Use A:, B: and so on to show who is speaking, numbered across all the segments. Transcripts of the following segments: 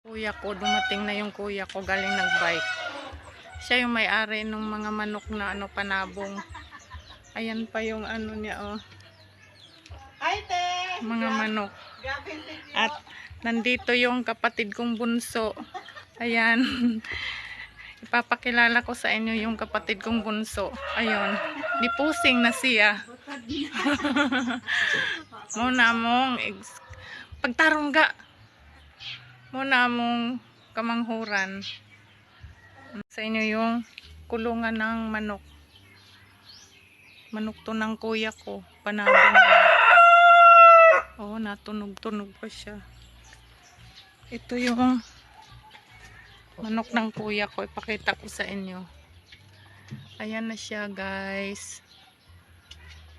A: Kuya ko, dumating na yung kuya ko galing nag-bike. Siya yung may-ari ng mga manok na panabong. Ayan pa yung niya, oh. Mga manok. At nandito yung kapatid kong bunso. Ayan. Ipapakilala ko sa inyo yung kapatid kong bunso. Ayun. Di pusing na siya. Muna mong pagtarong ga. Muna mong kamanghuran. Sa inyo yung kulungan ng manok. Manok to ng kuya ko. Panabong. Oh, natunog-tunog pa siya. Ito yung manok ng kuya ko. Ipakita ko sa inyo. Ayan na siya, guys.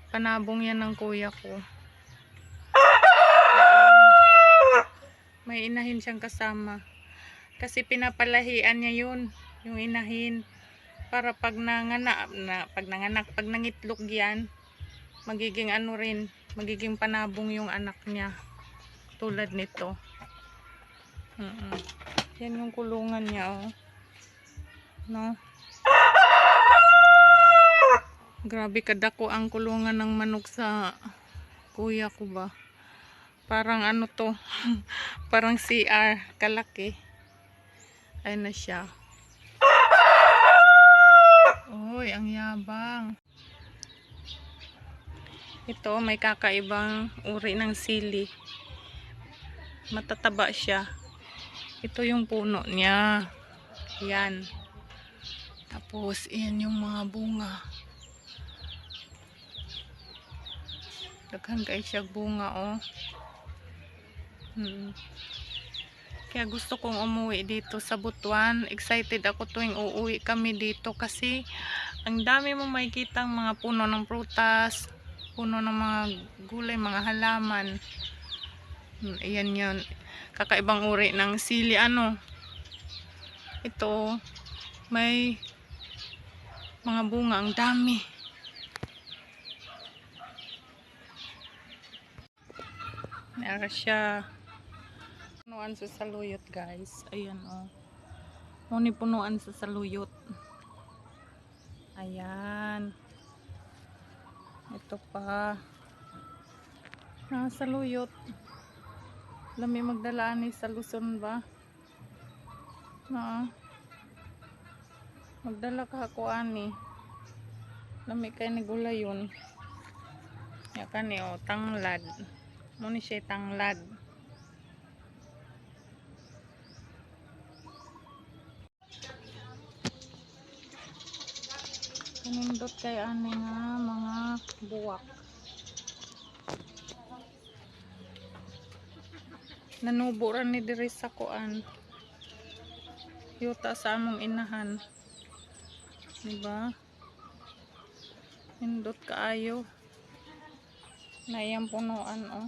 A: Panabong yan ng kuya ko. May inahin siyang kasama. Kasi pinapalahian niya yun. Yung inahin. Para pag nanganak, pag nangitlog yan, magiging rin, magiging panabong yung anak niya. Tulad nito. Yan yung kulungan niya, oh. No? Grabe kadako ang kulungan ng manok sa kuya ko ba. Parang to, parang CR, kalaki. Ayun na siya. Uy, ang yabang. Ito, may kakaibang uri ng sili. Matataba siya. Ito yung puno niya. Yan. Tapos, yan yung mga bunga. Daghan kayo siya bunga, oh. Kaya gusto kong umuwi dito sa Butuan. Excited ako tuwing uuwi kami dito kasi ang dami mong makikitang mga puno ng prutas, puno ng mga gulay, mga halaman. Ayan yun. Kakaibang uri ng sili. Ito, may mga bunga. Ang dami. Nara siya. Punuan sa saluyot, guys. Ayan, oh. Muni punuan sa saluyot. Ayan. Ito pa. Saluyot. Lami magdalaan ni sa Luzon ba? Magdala ka ako ani. Lami kay nagulay yun. Yakan oh, tanglad. Muni siya tanglad. Nindot kay ani nga mga buwak. Nanubo ra ni diri sa kuan. Yuta sa among inahan. Diba? Nindot kaayo. Na iyang punuan, oh.